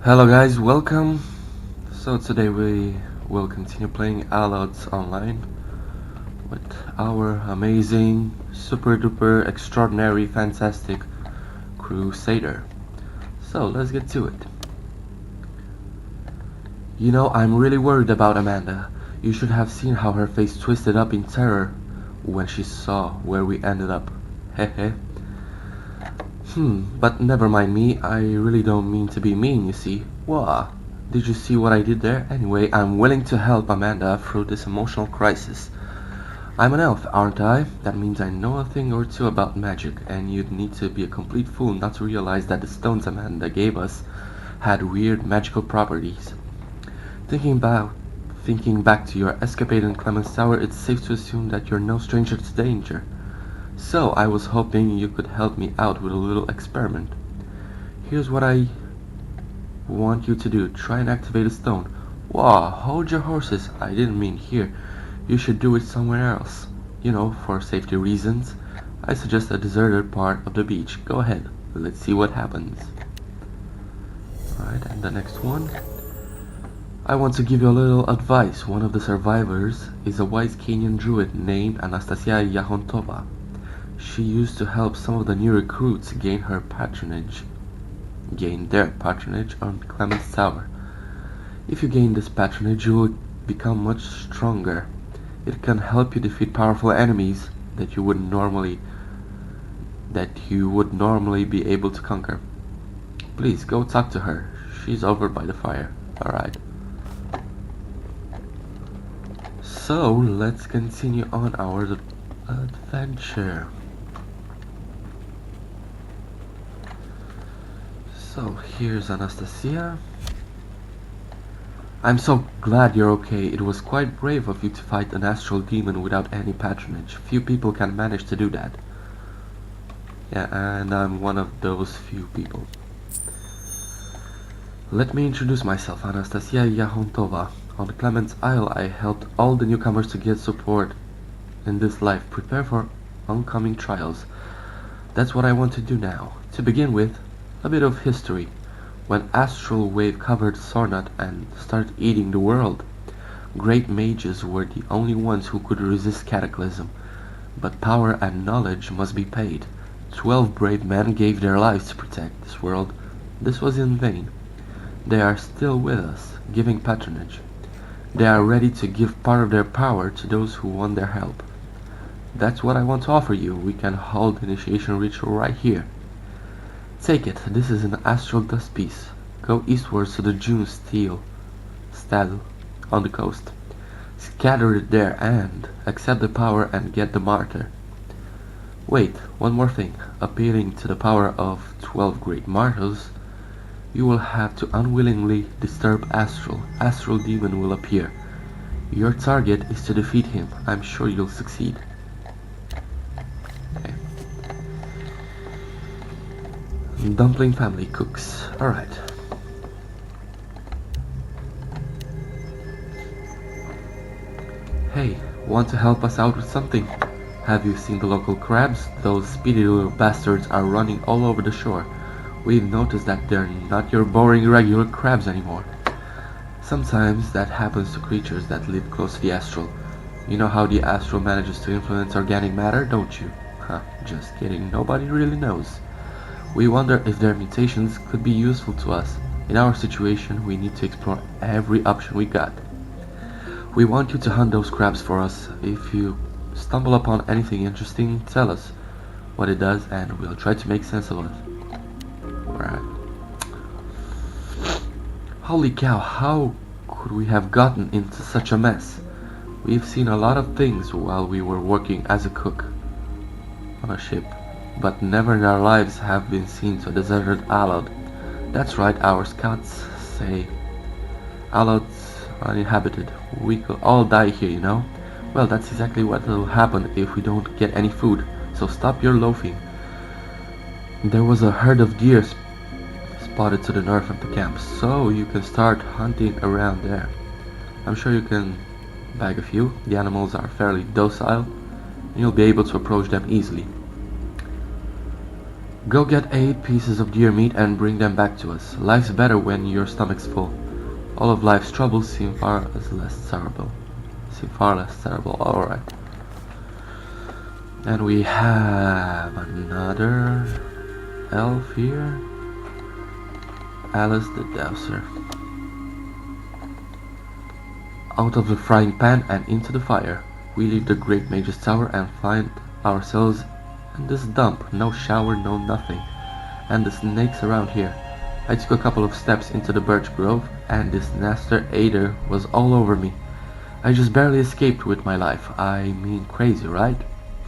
Hello guys, welcome. So today we will continue playing Allods Online with our amazing, super duper, extraordinary, fantastic Crusader. So let's get to it. You know, I'm really worried about Amanda. You should have seen how her face twisted up in terror when she saw where we ended up. Hehe. But never mind me, I really don't mean to be mean, you see. Wah, did you see what I did there? Anyway, I'm willing to help Amanda through this emotional crisis. I'm an elf, aren't I? That means I know a thing or two about magic, and you'd need to be a complete fool not to realize that the stones Amanda gave us had weird magical properties. Thinking back to your escapade in Clement's Tower, it's safe to assume that you're no stranger to danger. So, I was hoping you could help me out with a little experiment. Here's what I want you to do. Try and activate a stone. Whoa, hold your horses. I didn't mean here. You should do it somewhere else. You know, for safety reasons. I suggest a deserted part of the beach. Go ahead. Let's see what happens. Alright, and the next one. I want to give you a little advice. One of the survivors is a wise Kenyan druid named Anastasia Yahontova. She used to help some of the new recruits gain their patronage on Clement's Tower. If you gain this patronage, you will become much stronger. It can help you defeat powerful enemies that you would normally be able to conquer. Please go talk to her. She's over by the fire. Alright. So let's continue on our adventure. So here's Anastasia. I'm so glad you're okay. It was quite brave of you to fight an astral demon without any patronage. Few people can manage to do that. Yeah, and I'm one of those few people. Let me introduce myself, Anastasia Yahontova. On Clement's Isle, I helped all the newcomers to get support in this life, prepare for oncoming trials. That's what I want to do now. To begin with, a bit of history. When astral wave covered Sornat and started eating the world, great mages were the only ones who could resist cataclysm. But power and knowledge must be paid. 12 brave men gave their lives to protect this world. This was in vain. They are still with us, giving patronage. They are ready to give part of their power to those who want their help. That's what I want to offer you. We can hold the initiation ritual right here. Take it. This is an astral dust piece. Go eastwards to the June steel on the coast. Scatter it there and accept the power and get the martyr. Wait, one more thing. Appealing to the power of 12 great martyrs, you will have to unwillingly disturb Astral. Astral demon will appear. Your target is to defeat him. I'm sure you'll succeed. Okay. Dumpling family cooks. Alright. Hey, want to help us out with something? Have you seen the local crabs? Those speedy little bastards are running all over the shore. We've noticed that they're not your boring regular crabs anymore. Sometimes that happens to creatures that live close to the astral. You know how the astral manages to influence organic matter, don't you? Huh, just kidding. Nobody really knows. We wonder if their mutations could be useful to us. In our situation, we need to explore every option we got. We want you to hunt those crabs for us. If you stumble upon anything interesting, tell us what it does and we'll try to make sense of it. Alright. Holy cow, how could we have gotten into such a mess? We've seen a lot of things while we were working as a cook on a ship, but never in our lives have been seen to a deserted Allod. That's right, our scouts say Allods uninhabited. We could all die here, you know? Well, that's exactly what will happen if we don't get any food, so stop your loafing. There was a herd of deer spotted to the north of the camp, so you can start hunting around there. I'm sure you can bag a few. The animals are fairly docile, and you'll be able to approach them easily. Go get 8 pieces of deer meat and bring them back to us. Life's better when your stomach's full. All of life's troubles seem far less terrible. Alright. And we have another elf here. Alice the Dowser. Out of the frying pan and into the fire. We leave the great mage's tower and find ourselves in this dump. No shower, no nothing. And the snakes around here. I took a couple of steps into the birch grove and this Nasty Aider was all over me. I just barely escaped with my life. I mean, crazy, right?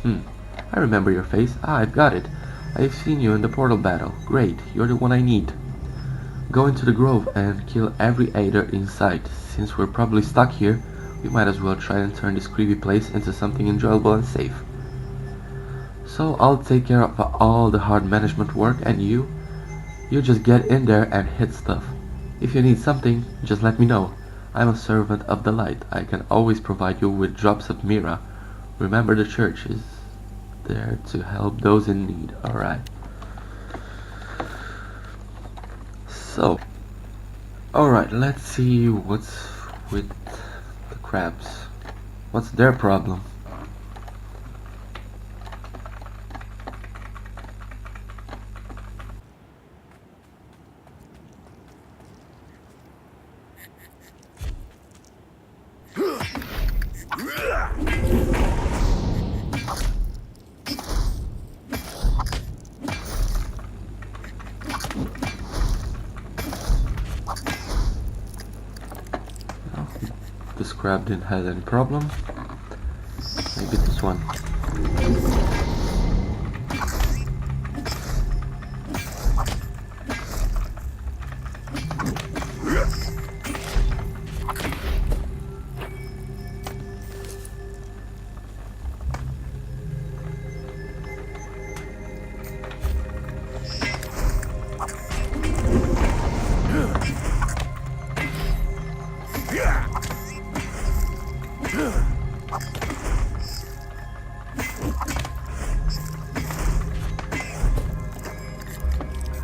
I remember your face. I've got it. I've seen you in the portal battle. Great, you're the one I need. Go into the grove and kill every Aider in sight. Since we're probably stuck here, we might as well try and turn this creepy place into something enjoyable and safe. So I'll take care of all the hard management work and you just get in there and hit stuff. If you need something, just let me know. I'm a servant of the light. I can always provide you with drops of Mira. Remember, the church is there to help those in need. Alright. So, alright, let's see what's with the crabs. What's their problem? This crab didn't have any problem. Maybe this one.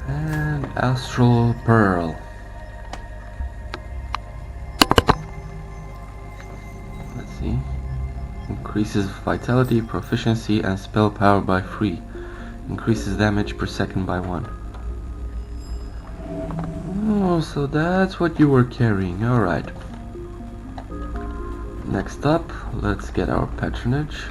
And Astral Pearl. Let's see. Increases vitality, proficiency, and spell power by 3. Increases damage per second by 1. Oh, so that's what you were carrying. Alright. Next up, let's get our patronage.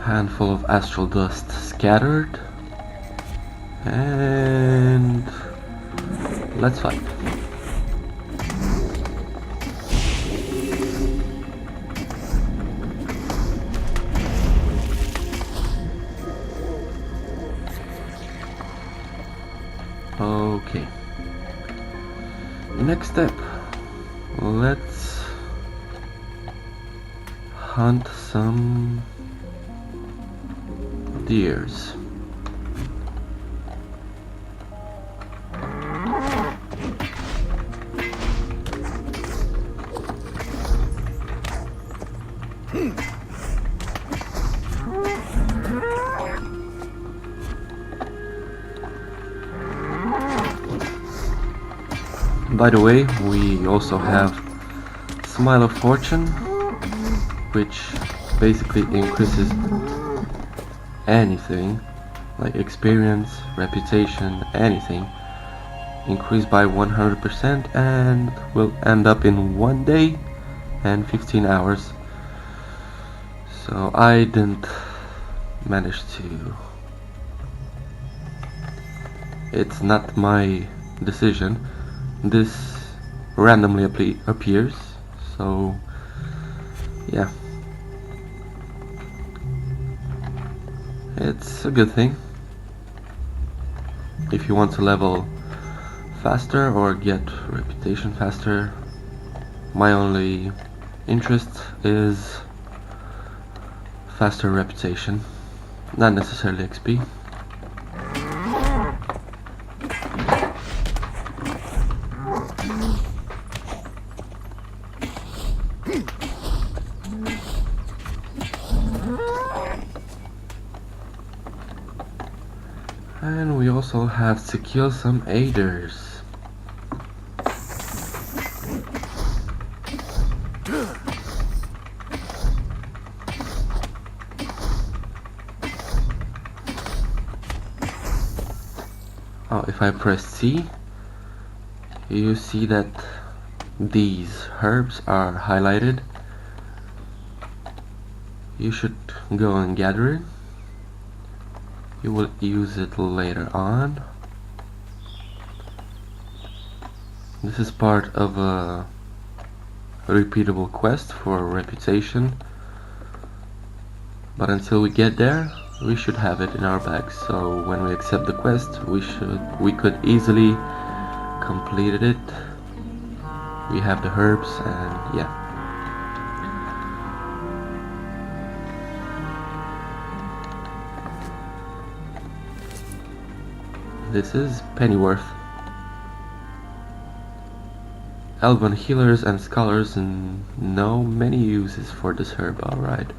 Handful of astral dust scattered. And let's fight. Okay. Next step. Let's hunt some deers. By the way, we also have Smile of Fortune, which basically increases anything, like experience, reputation, anything, increased by 100% and will end up in 1 day and 15 hours. So I didn't manage to. It's not my decision. This randomly appears, so yeah, it's a good thing. If you want to level faster or get reputation faster, my only interest is faster reputation, not necessarily XP. And we also have to kill some aiders. Oh, if I press C, you see that these herbs are highlighted. You should go and gather it. You will use it later on. This is part of a repeatable quest for reputation, but until we get there, we should have it in our bags. So when we accept the quest, we could easily complete it. We have the herbs, and yeah. This is Pennyworth. Elven healers and scholars know many uses for this herb, alright.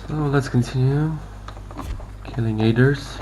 So let's continue killing aiders.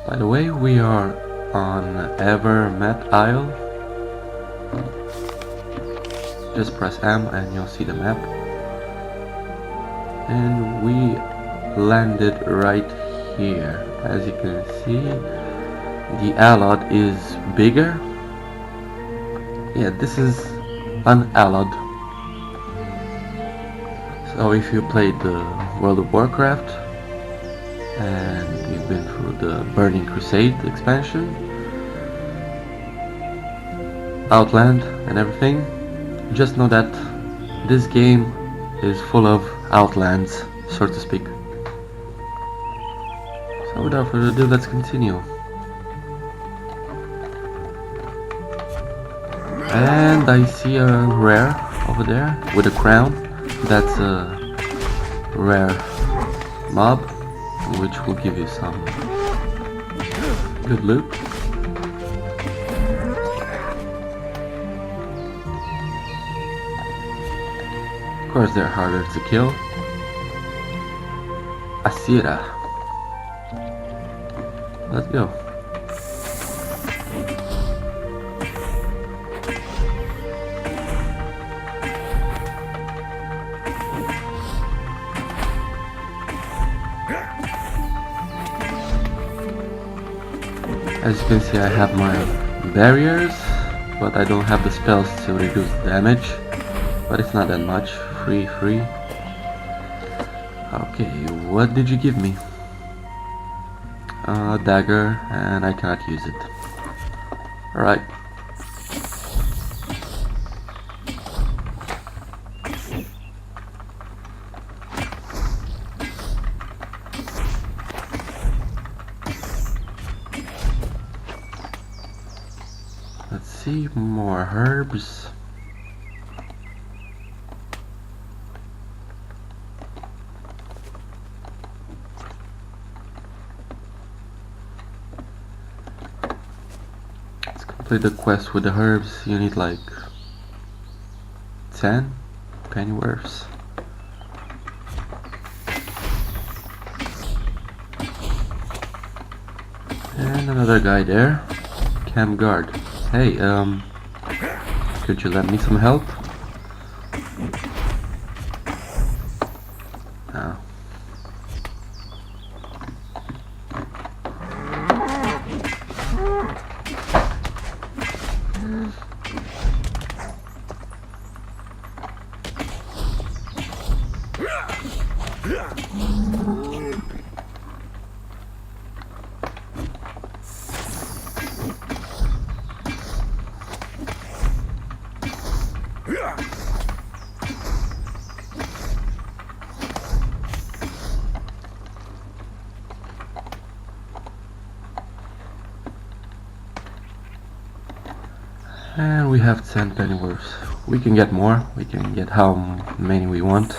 By the way, we are on Evermeet Isle. Just press M and you'll see the map. And we landed right here. As you can see, the Allod is bigger. Yeah, this is an Allod. So if you played the World of Warcraft and you've been through the Burning Crusade expansion, Outland and everything, just know that this game is full of Outlands, so to speak. So without further ado, let's continue. And I see a rare over there with a crown. That's a rare mob, which will give you some good loot. Of course, they're harder to kill. Asira. Let's go. As you can see, I have my barriers, but I don't have the spells to reduce damage. But it's not that much. Free. Okay, what did you give me? A dagger, and I cannot use it. Alright. Let's see, more herbs. Let's complete the quest with the herbs. You need like 10 pennyworths. And another guy there. Camp guard. Hey, could you lend me some help? No. And we have 10 pennyworths. We can get more. We can get how many we want.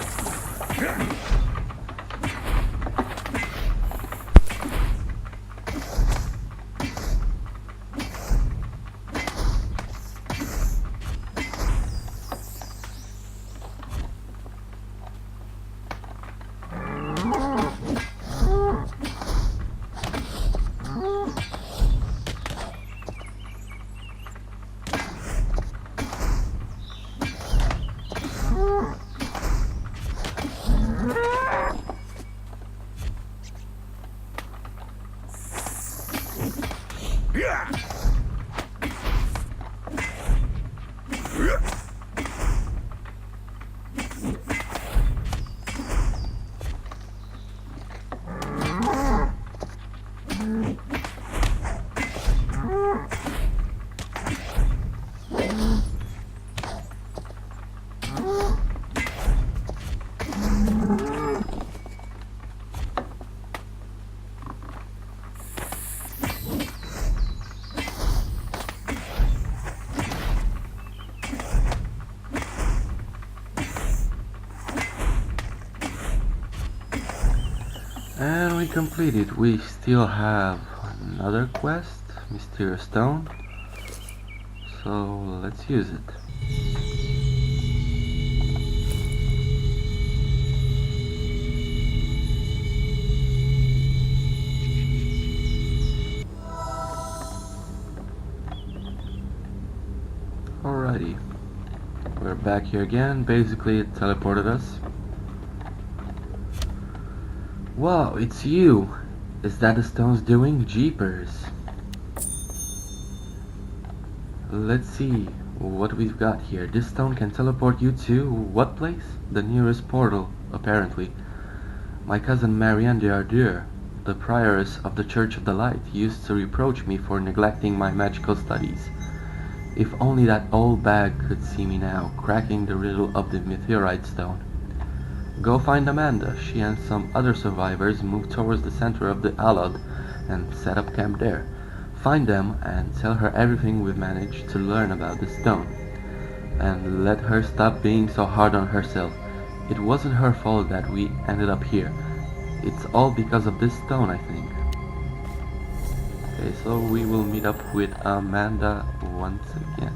And we completed. We still have another quest, Mysterious Stone. So let's use it. Alrighty. We're back here again. Basically it teleported us. Wow, it's you! Is that the stone's doing? Jeepers! Let's see what we've got here. This stone can teleport you to what place? The nearest portal, apparently. My cousin Marianne de Ardur, the prioress of the Church of the Light, used to reproach me for neglecting my magical studies. If only that old bag could see me now, cracking the riddle of the meteorite stone. Go find Amanda. She and some other survivors moved towards the center of the Allod and set up camp there. Find them and tell her everything we've managed to learn about the stone. And let her stop being so hard on herself. It wasn't her fault that we ended up here. It's all because of this stone, I think. Okay, so we will meet up with Amanda once again.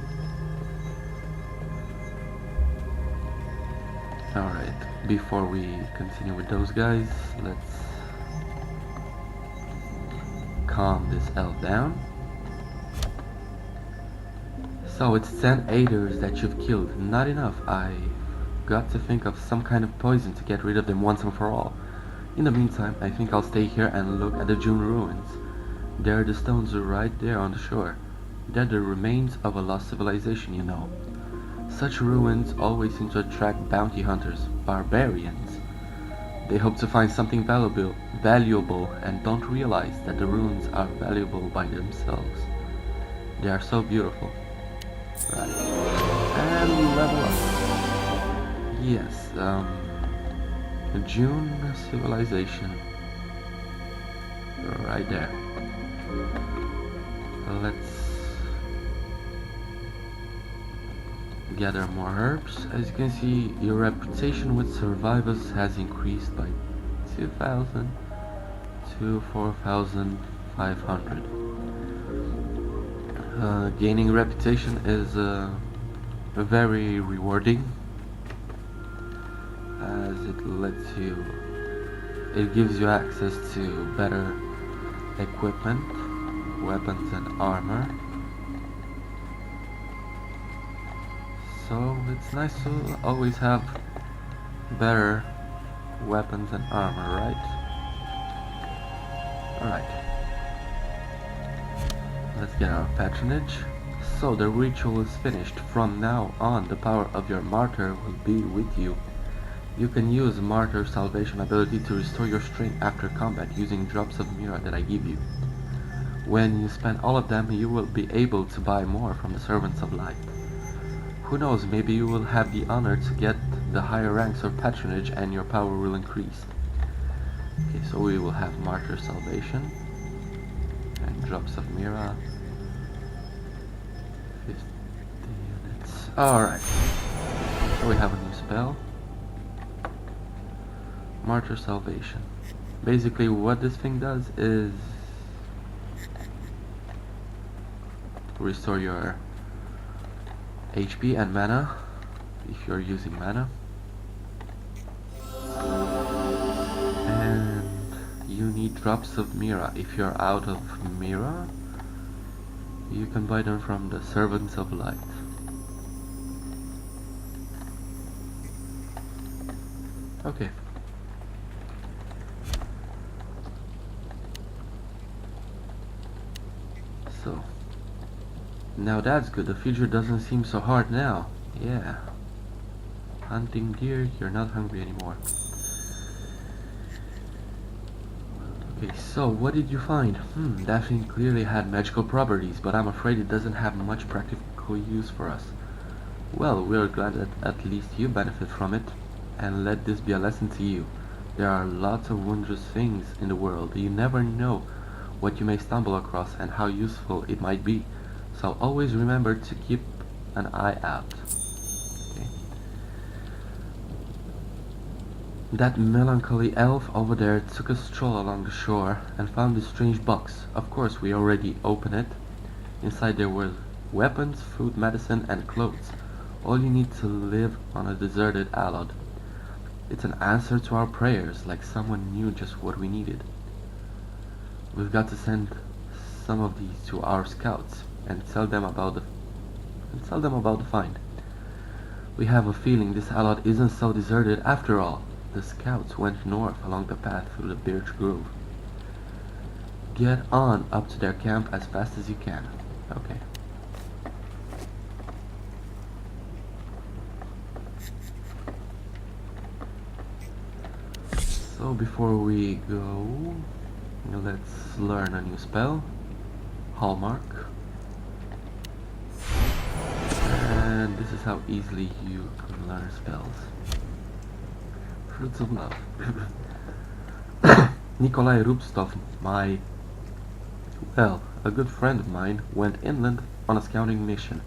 Alright, before we continue with those guys, let's calm this elf down. So it's 10 aiders that you've killed. Not enough. I got to think of some kind of poison to get rid of them once and for all. In the meantime, I think I'll stay here and look at the June ruins. There are the stones right there on the shore. They're the remains of a lost civilization, you know. Such ruins always seem to attract bounty hunters, barbarians. They hope to find something valuable and don't realize that the ruins are valuable by themselves. They are so beautiful. Right. And level up. Yes, the June civilization. Right there. Let's gather more herbs. As you can see, your reputation with survivors has increased by 2,000 to 4,500. Gaining reputation is very rewarding, as it gives you access to better equipment, weapons and armor. So it's nice to always have better weapons and armor, right? Alright. Let's get our patronage. So the ritual is finished. From now on, the power of your martyr will be with you. You can use Martyr Salvation ability to restore your strength after combat using drops of Mira that I give you. When you spend all of them, you will be able to buy more from the Servants of Light, Who knows, maybe you will have the honor to get the higher ranks or patronage and your power will increase. Okay, so we will have Martyr Salvation and Drops of Mira. 50 units. Alright. So we have a new spell. Martyr Salvation. Basically what this thing does is restore your HP and mana if you're using mana. And you need Drops of Mira. If you're out of Mira, you can buy them from the Servants of Light. Okay. So, now that's good. The future doesn't seem so hard now. Yeah. Hunting deer, you're not hungry anymore. Okay, so what did you find? That thing clearly had magical properties, but I'm afraid it doesn't have much practical use for us. Well, we're glad that at least you benefit from it, and let this be a lesson to you. There are lots of wondrous things in the world. You never know what you may stumble across and how useful it might be. So always remember to keep an eye out. Okay. That melancholy elf over there took a stroll along the shore and found this strange box. Of course, we already opened it. Inside there were weapons, food, medicine, and clothes. All you need to live on a deserted Allod. It's an answer to our prayers, like someone knew just what we needed. We've got to send some of these to our scouts and tell them about the find. We have a feeling this Allod isn't so deserted after all. The scouts went north along the path through the birch grove. Get on up to their camp as fast as you can. Okay. So before we go, let's learn a new spell. Hallmark. And this is how easily you can learn spells. Fruits of Love. Nikolai Rupstov, a good friend of mine, went inland on a scouting mission.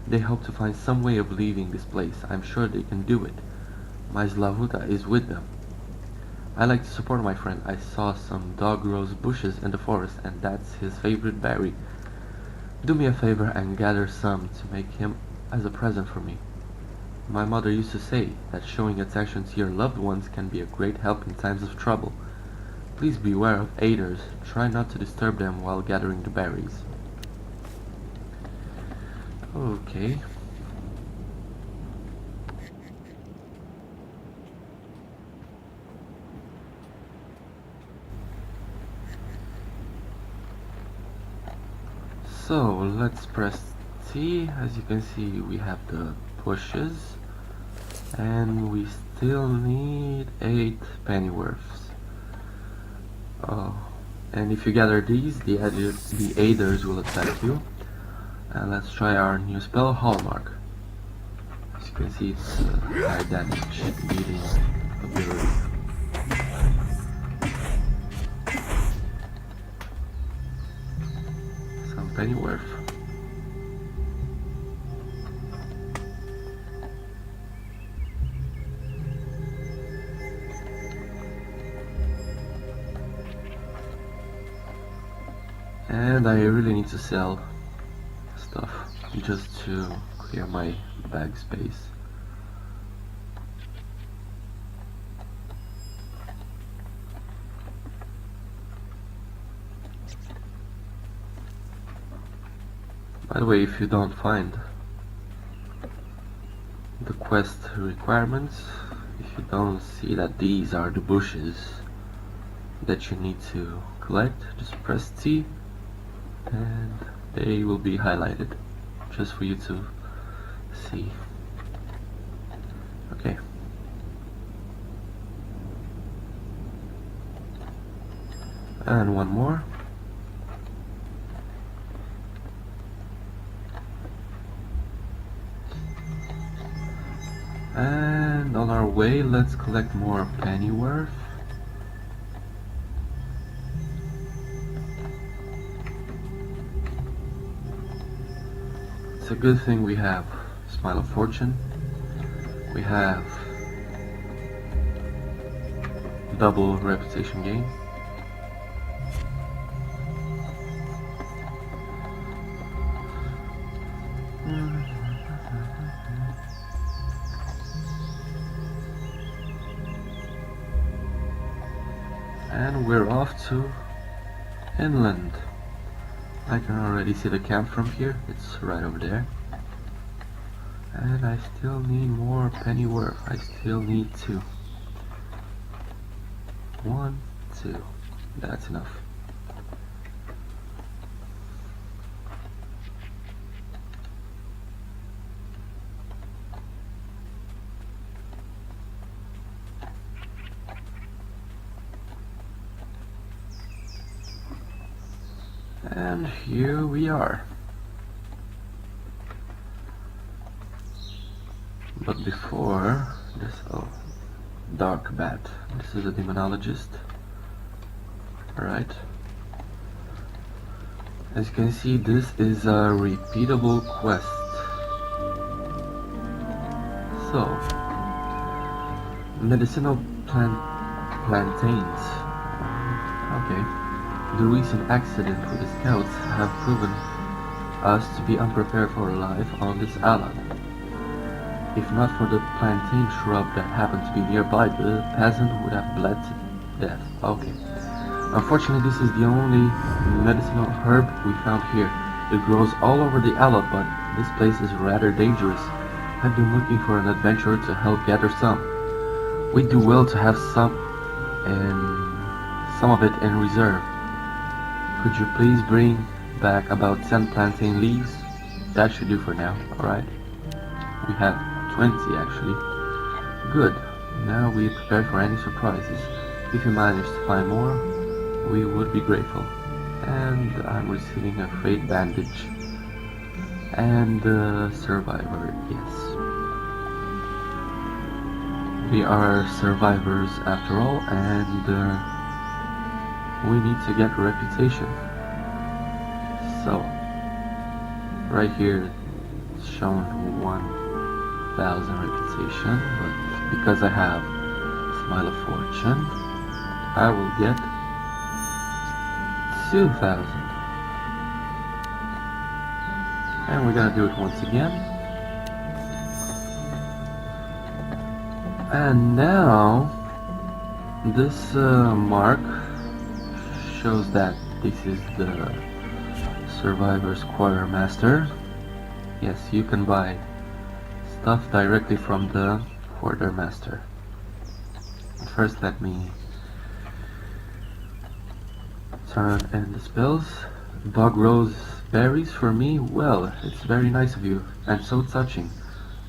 They hope to find some way of leaving this place. I'm sure they can do it. My Slavuta is with them. I like to support my friend. I saw some dog rose bushes in the forest, and that's his favorite berry. Do me a favor and gather some to make him as a present for me. My mother used to say that showing attention to your loved ones can be a great help in times of trouble. Please beware of aiders. Try not to disturb them while gathering the berries. Okay. So let's press T. As you can see, we have the bushes, and we still need 8 pennyworths. Oh, and if you gather these, the aiders will attack you. And let's try our new spell, Hallmark. As you can see, it's high damage, beating ability. Some pennyworth. And I really need to sell stuff just to clear my bag space. By the way, if you don't find the quest requirements, if you don't see that these are the bushes that you need to collect, just press T and they will be highlighted just for you to see. Okay. And one more. And on our way, let's collect more pennyworth. It's a good thing we have Smile of Fortune. We have double reputation gain. And we're off to inland. I can already see the camp from here. It's right over there. And I still need more pennyworth. I still need 2. 1, 2. That's enough. And here we are. But before this, Dark Bat. This is a demonologist. Alright. As you can see, this is a repeatable quest. So, medicinal plantains. Okay. The recent accident with the scouts have proven us to be unprepared for life on this island. If not for the plantain shrub that happened to be nearby, the peasant would have bled to death. Okay. Unfortunately, this is the only medicinal herb we found here. It grows all over the island, but this place is rather dangerous. I've been looking for an adventurer to help gather some. We'd do well to have some of it in reserve. Could you please bring back about 10 plantain leaves? That should do for now, alright? We have 20 actually. Good. Now we are prepared for any surprises. If you manage to find more, we would be grateful. And I'm receiving a freight bandage. And survivor, yes. We are survivors after all, and we need to get reputation. So, right here it's shown 1,000 reputation, but because I have Smile of Fortune, I will get 2,000. And we're gonna do it once again. And now, this mark shows that this is the Survivor's Quartermaster. Yes, you can buy stuff directly from the Quartermaster. First, let me turn in the spells. Bog Rose berries for me? Well, it's very nice of you, and so touching.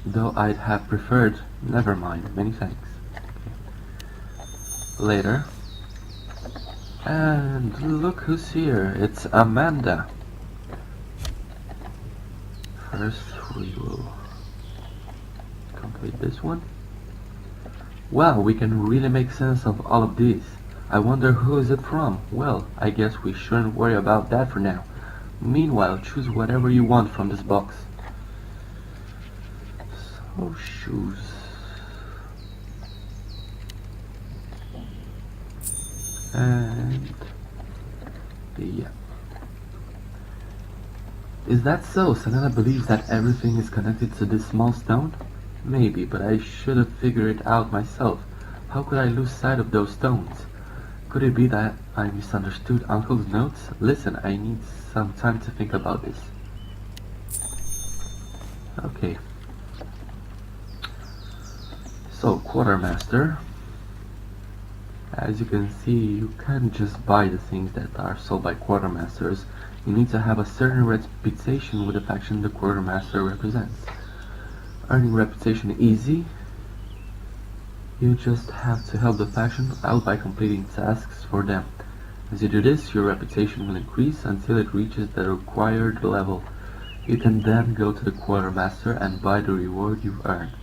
Though I'd have preferred, never mind, many thanks. Okay. Later. And look who's here, it's Amanda. First we will complete this one. Wow, we can really make sense of all of these. I wonder who is it from? Well, I guess we shouldn't worry about that for now. Meanwhile, choose whatever you want from this box. So, shoes. And yeah. Is that so? Selena believes that everything is connected to this small stone? Maybe, but I should have figured it out myself. How could I lose sight of those stones? Could it be that I misunderstood Uncle's notes? Listen, I need some time to think about this. Okay. So, Quartermaster. As you can see, you can't just buy the things that are sold by Quartermasters. You need to have a certain reputation with the faction the Quartermaster represents. Earning reputation easy. You just have to help the faction out by completing tasks for them. As you do this, your reputation will increase until it reaches the required level. You can then go to the Quartermaster and buy the reward you've earned.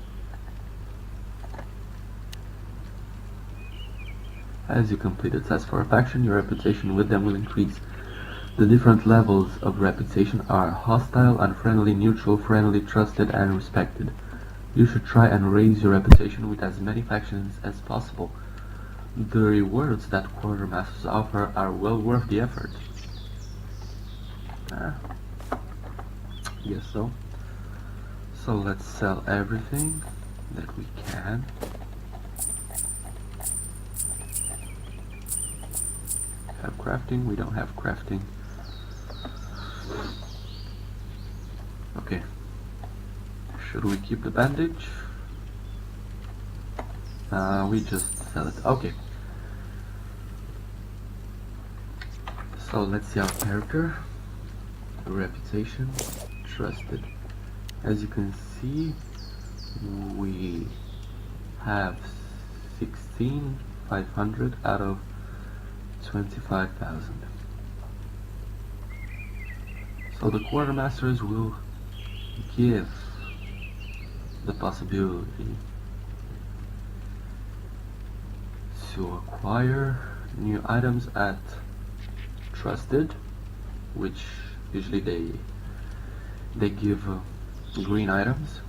As you complete a task for a faction, your reputation with them will increase. The different levels of reputation are hostile, unfriendly, neutral, friendly, trusted, and respected. You should try and raise your reputation with as many factions as possible. The rewards that quartermasters offer are well worth the effort. Ah, guess so. So let's sell everything that we can. Have crafting? We don't have crafting. Okay. Should we keep the bandage? We just sell it. Okay. So let's see our character. Reputation. Trusted. As you can see, we have 16,500 out of 25,000. So the quartermasters will give the possibility to acquire new items at trusted, which usually they give green items,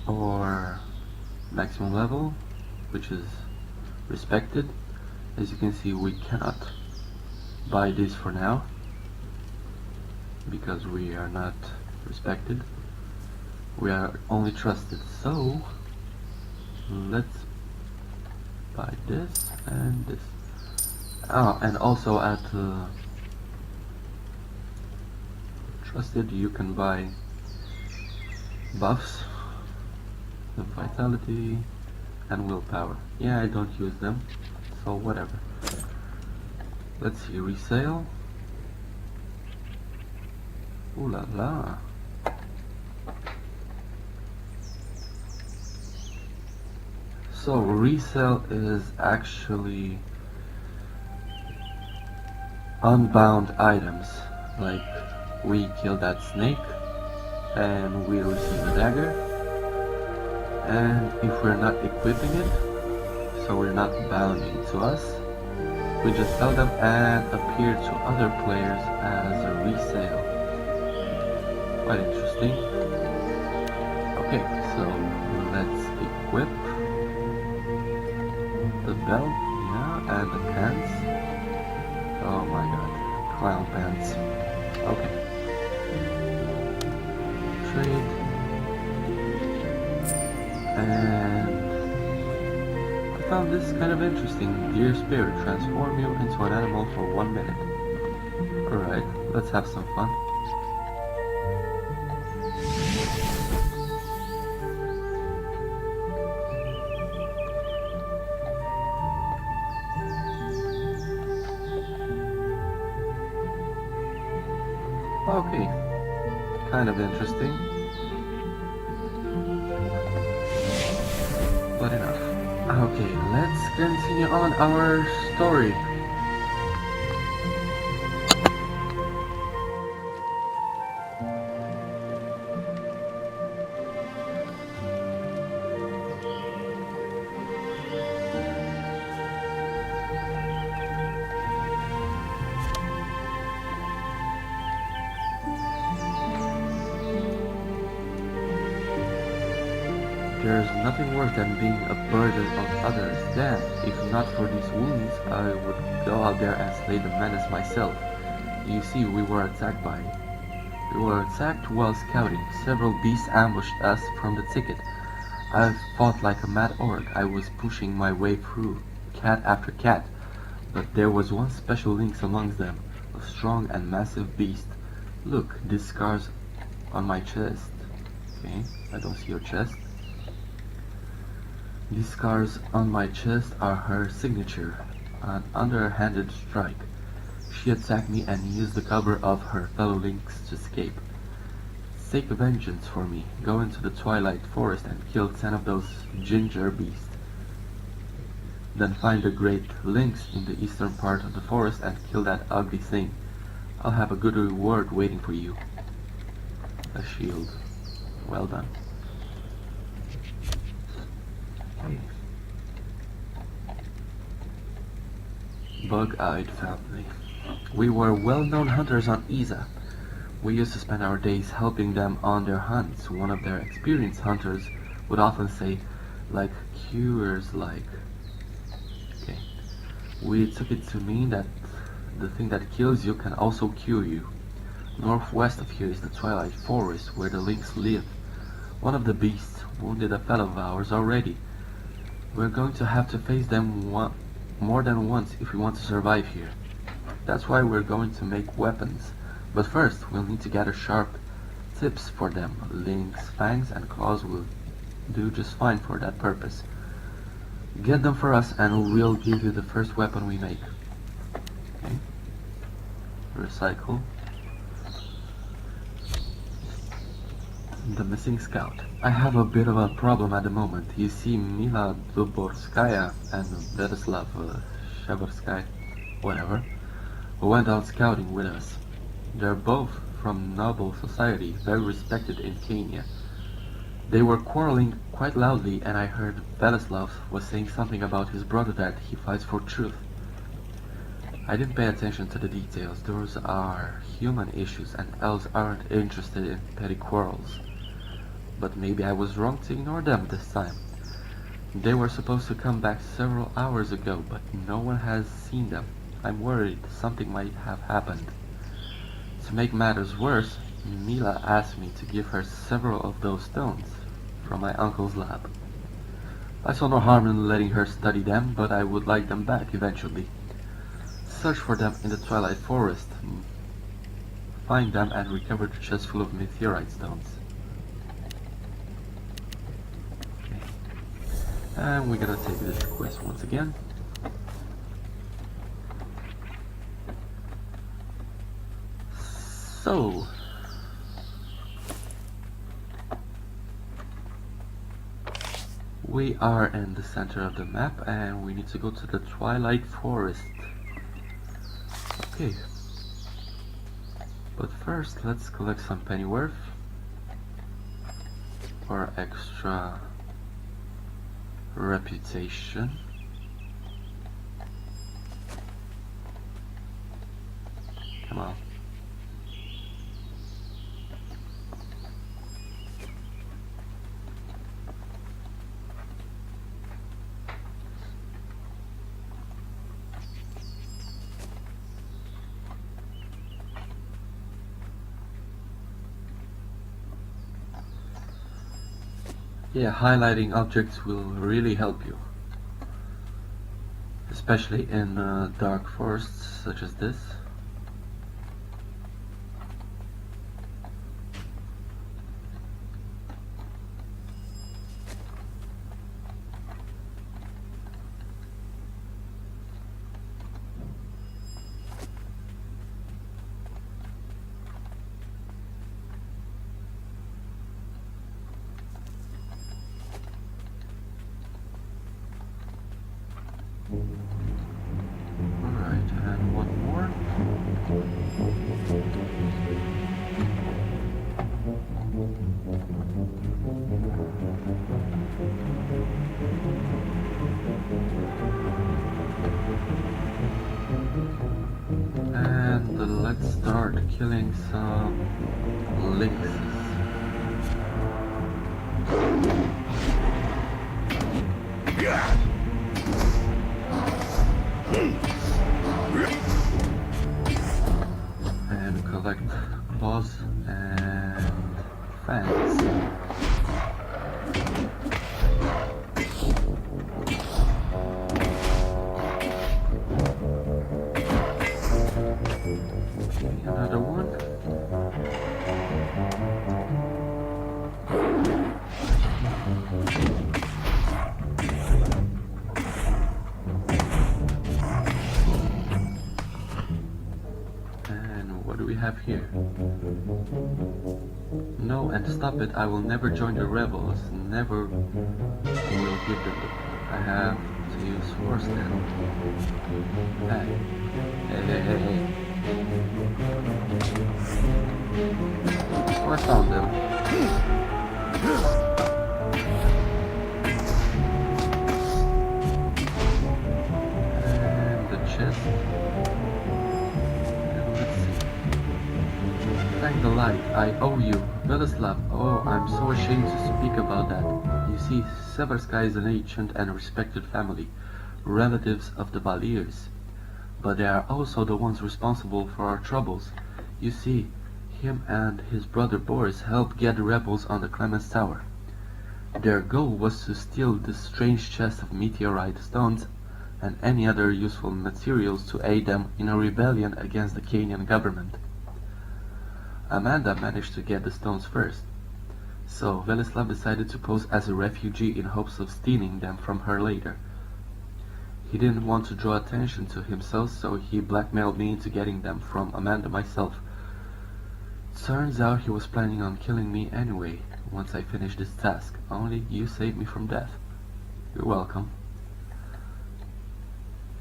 or maximum level, which is respected. As you can see, we cannot buy this for now because we are not respected. We are only trusted, so let's buy this and this. Oh, and also at trusted you can buy buffs, the vitality and willpower. Yeah, I don't use them, so whatever. Let's see, resale. Ooh la la. So resale is actually unbound items, like we kill that snake and we receive a dagger, and if we're not equipping it, so we're not bounding to us, we just sell them and appear to other players as a resale. Quite interesting. Okay, so let's equip the belt, yeah, and the pants. Oh my god, clown pants. Okay. Trade. And I found this kind of interesting. Dear Spirit, transform you into an animal for 1 minute. Alright, let's have some fun. Okay, kind of interesting, but enough. Okay, let's continue on our story. There's nothing worse than being a burden on others. Damn, if not for these wounds, I would go out there and slay the menace myself. You see, we were attacked while scouting. Several beasts ambushed us from the thicket. I fought like a mad orc. I was pushing my way through, cat after cat, but there was one special lynx amongst them, a strong and massive beast. Look, these scars on my chest. Okay, I don't see your chest. These scars on my chest are her signature, an underhanded strike. She attacked me and used the cover of her fellow lynx to escape. Take vengeance for me. Go into the twilight forest and kill 10 of those ginger beasts. Then find the great lynx in the eastern part of the forest and kill that ugly thing. I'll have a good reward waiting for you. A shield. Well done. Okay. bug-eyed family. We were well-known hunters on Isa. We used to spend our days helping them on their hunts. One of their experienced hunters would often say, like cures like. Okay. We took it to mean that the thing that kills you can also cure you. Northwest of here is the Twilight Forest where the lynx live. One of the beasts wounded a fellow of ours already. We're going to have to face them more than once if we want to survive here. That's why we're going to make weapons. But first, we'll need to gather sharp tips for them. Lynx, fangs, and claws will do just fine for that purpose. Get them for us and we'll give you the first weapon we make. Okay. Recycle. The missing scout. I have a bit of a problem at the moment. You see, Mila Duborskaya and Vladislav Shaborskaya, whatever, who went out scouting with us. They're both from noble society, very respected in Kenya. They were quarreling quite loudly, and I heard Vladislav was saying something about his brother that he fights for truth. I didn't pay attention to the details. Those are human issues, and elves aren't interested in petty quarrels. But maybe I was wrong to ignore them this time. They were supposed to come back several hours ago, but no one has seen them. I'm worried something might have happened. To make matters worse, Mila asked me to give her several of those stones from my uncle's lab. I saw no harm in letting her study them, but I would like them back eventually. Search for them in the Twilight Forest. Find them and recover the chest full of meteorite stones. And we're gonna take this quest once again. So, we are in the center of the map and we need to go to the Twilight Forest. Okay. But first, let's collect some pennyworth for extra reputation. Come on. Yeah, highlighting objects will really help you, especially in dark forests such as this. Alright, and one more. And let's start killing some lynxes. And collect claws and fangs. Another one. And what do we have here? No, and stop it. I will never join the rebels. Never will give them the... I have to use force now. Hey. Hey. Oh, I found them. And the chest. I owe you, Velislav. Oh, I'm so ashamed to speak about that. You see, Severska is an ancient and respected family, relatives of the Valiers. But they are also the ones responsible for our troubles. You see, him and his brother Boris helped get the rebels on the Clemens Tower. Their goal was to steal this strange chest of meteorite stones and any other useful materials to aid them in a rebellion against the Kenyan government. Amanda managed to get the stones first, so Velislav decided to pose as a refugee in hopes of stealing them from her later. He didn't want to draw attention to himself, so he blackmailed me into getting them from Amanda myself. Turns out he was planning on killing me anyway, once I finished this task. Only you saved me from death. You're welcome.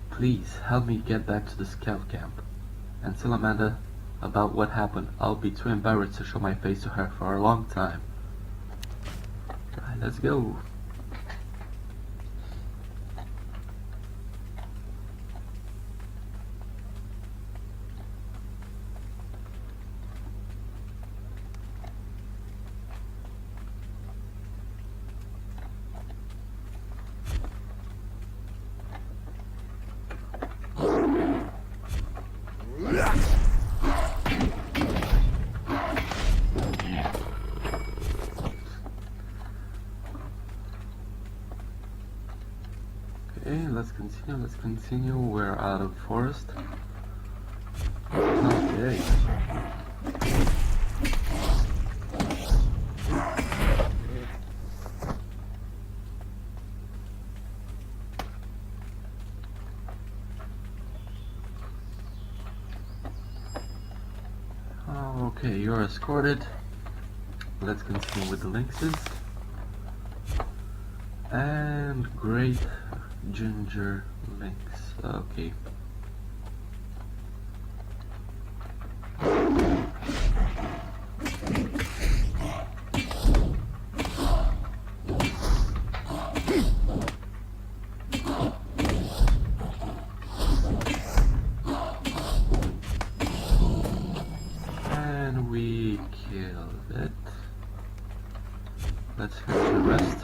Please, help me get back to the scout camp. And tell Amanda about what happened. I'll be too embarrassed to show my face to her for a long time. Alright, let's go. Okay, let's continue. We're out of forest. Okay. Okay, you're escorted. Let's continue with the lynxes. And great ginger lynx. Okay. And we killed it. Let's finish the rest.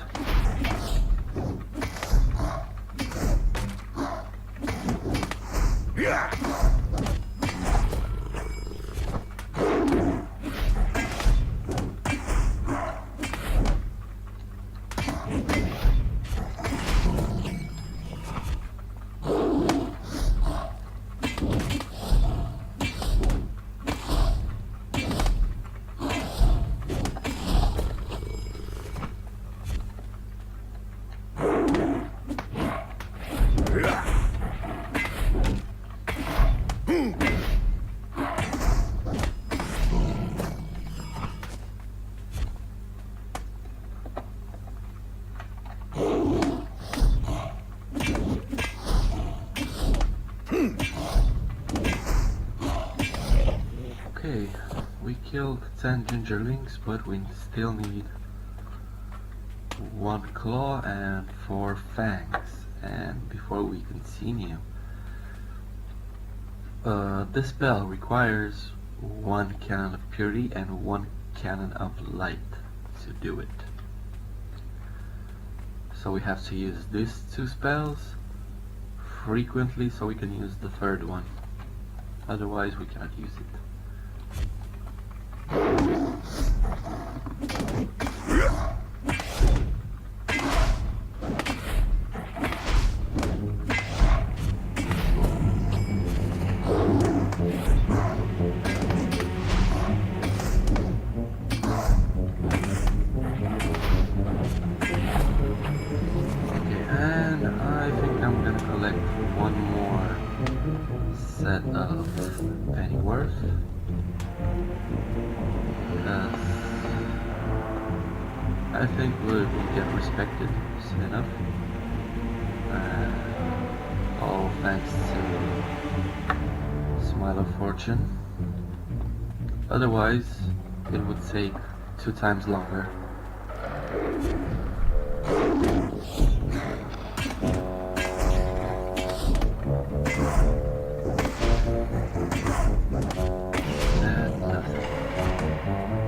Okay, we killed 10 gingerlings, but we still need 1 claw and 4 fangs. And before we continue, this spell requires 1 cannon of purity and 1 cannon of light to do it. So we have to use these 2 spells frequently so we can use the 3rd one. Otherwise we cannot use it. Set of Pennyworth, because I think we'll get respected soon enough. All thanks to Smile of Fortune. Otherwise, it would take 2 times longer. Nothing.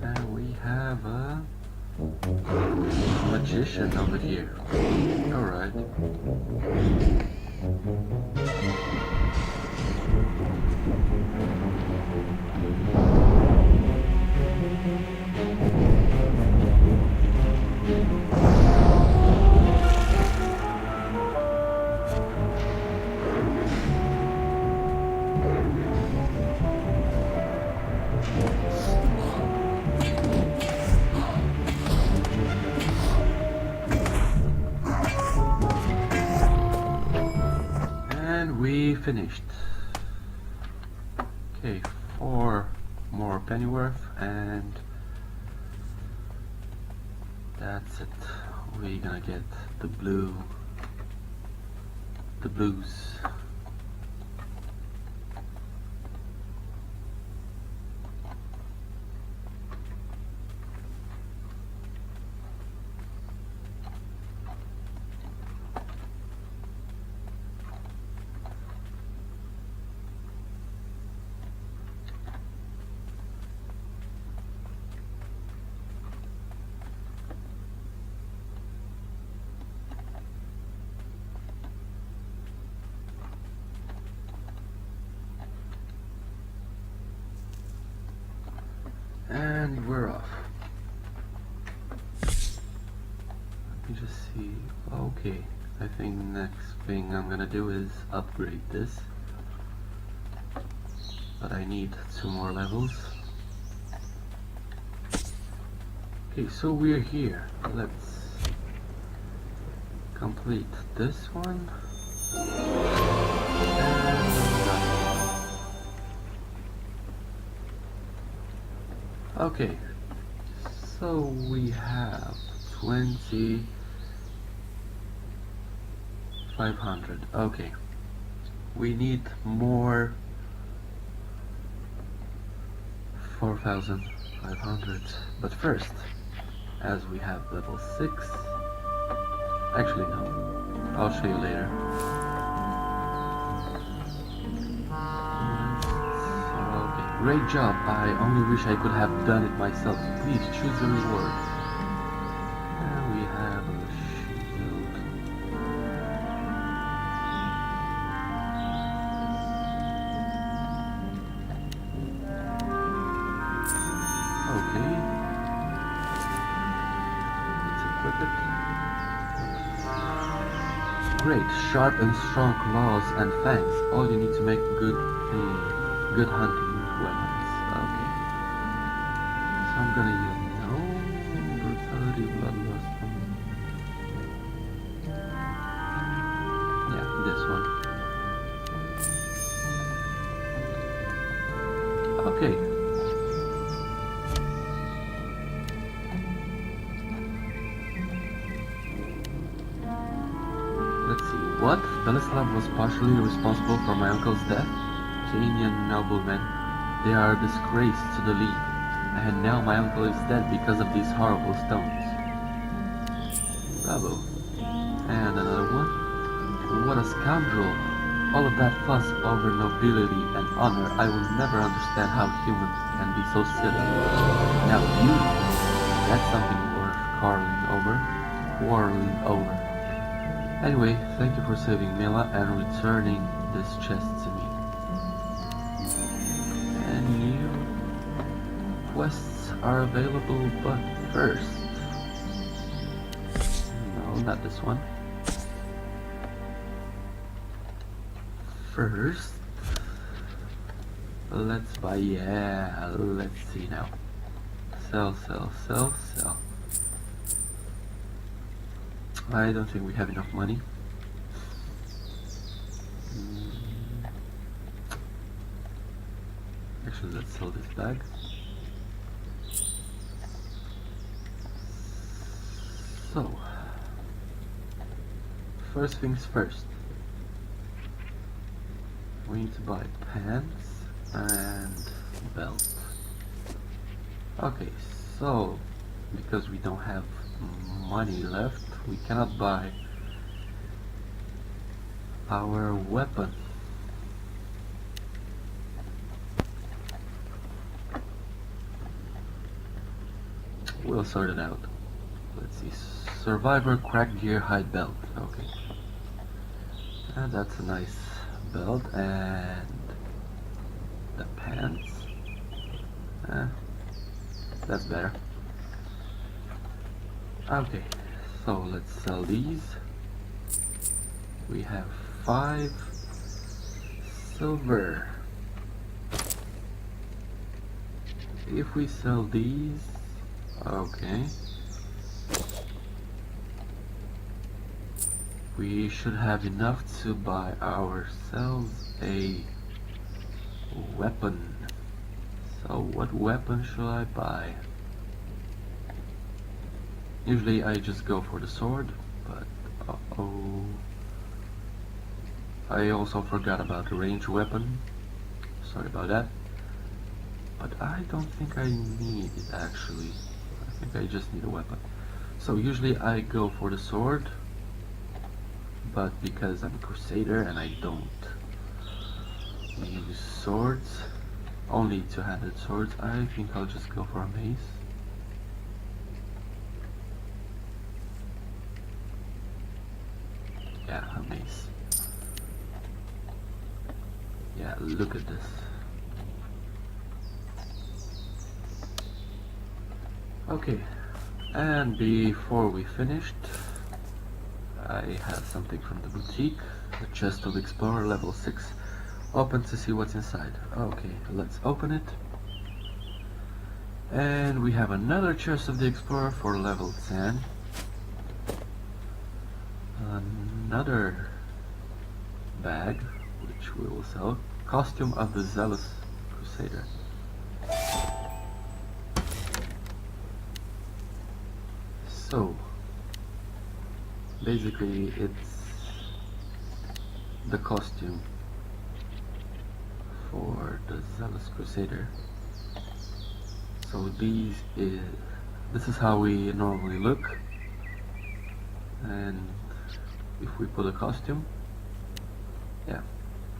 And we have a magician over here. Alright. And we finished. Okay, 4 more pennyworth and that's it. We're gonna get the blues. And we're off. Let me just see. Okay, I think next thing I'm gonna do is upgrade this. But I need 2 more levels. Okay, so we're here. Let's complete this one. And okay, so we have 2,500. Okay, we need more 4,500. But first, as we have level 6, actually no, I'll show you later. Great job, I only wish I could have done it myself. Please choose a reward. And we have a shield. Okay. Let's equip it. Great, sharp and strong claws and fangs. All you need to make good hunting weapons. Okay. So I'm gonna use no brutality, bloodlust. Yeah, this one. Okay. Let's see. What? Velislav was partially responsible for my uncle's death? Kenyan noblemen. They are a disgrace to the League, and now my uncle is dead because of these horrible stones. Bravo. And another one. What a scoundrel. All of that fuss over nobility and honor, I will never understand how humans can be so silly. Now beauty, that's something worth quarreling over. Anyway, thank you for saving Mila and returning this chest to me. New quests are available, but first, no, not this one. First, let's buy, yeah, let's see now. Sell. I don't think we have enough money. Actually, let's sell this bag. So, first things first. We need to buy pants and belt. Okay, so because we don't have money left, we cannot buy our weapon. We'll sort it out. Let's see. Survivor crack gear hide belt. Okay. And that's a nice belt. And the pants. That's better. Okay. So let's sell these. We have 5 silver. If we sell these, okay, we should have enough to buy ourselves a weapon. So what weapon should I buy? Usually I just go for the sword, but uh-oh, I also forgot about the ranged weapon. Sorry about that. But I don't think I need it actually. I think I just need a weapon. So usually I go for the sword, but because I'm a Crusader and I don't use swords, only two-handed swords, I think I'll just go for a mace. Yeah, a mace. Yeah, look at this. Okay, and before we finished, I have something from the boutique. The chest of Explorer level 6. Open to see what's inside. Okay, let's open it. And we have another chest of the Explorer for level 10. Another bag, which we will sell. Costume of the Zealous Crusader. So, basically it's the costume for the Zealous Crusader. So this is how we normally look, and if we put a costume, yeah,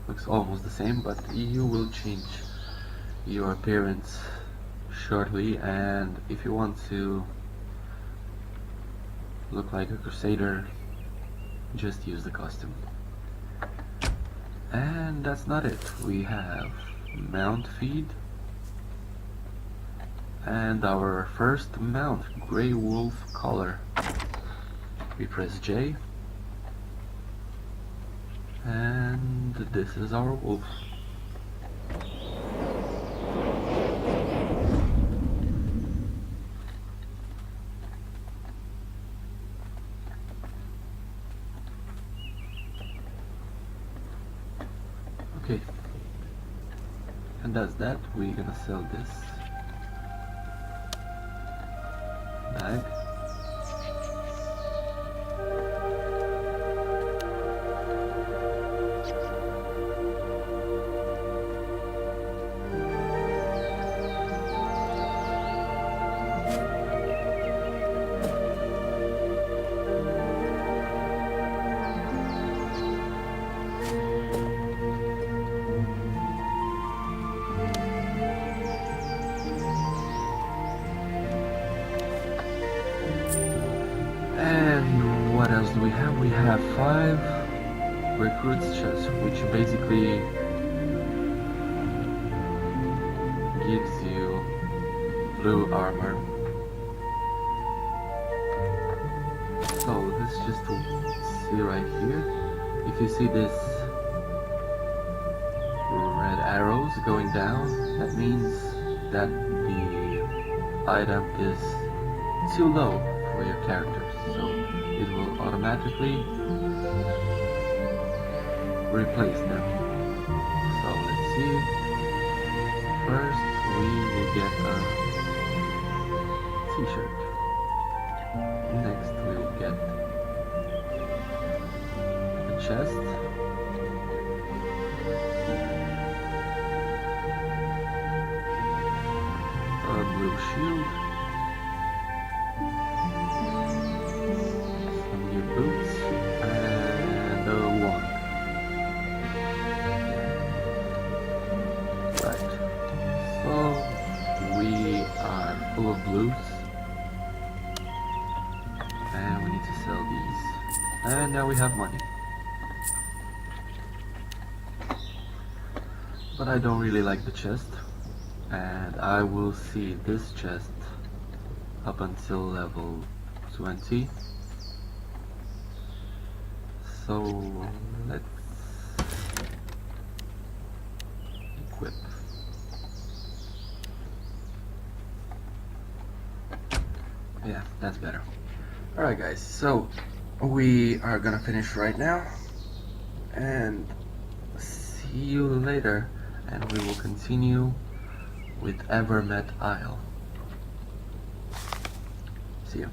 looks almost the same, but you will change your appearance shortly, and if you want to look like a Crusader, just use the costume. And that's not it. We have mount feed and our first mount, Grey Wolf collar. We press J and this is our wolf. Okay, and that's that. We're gonna sell this bag. And what else do we have? We have 5 recruits chests, which basically gives you blue armor. So let's just see right here. If you see this red arrows going down, that means that the item is too low for your character. So it will automatically replace them. So let's see. First we will get a t-shirt. Next we will get a chest. A blue shield. Boots and a wand. boots. And we need to sell these. And now we have money. But I don't really like the chest. And I will see this chest up until level 20. So let's equip. Yeah, that's better. Alright guys, so we are gonna finish right now and see you later, and we will continue with Evermeet Isle. See you.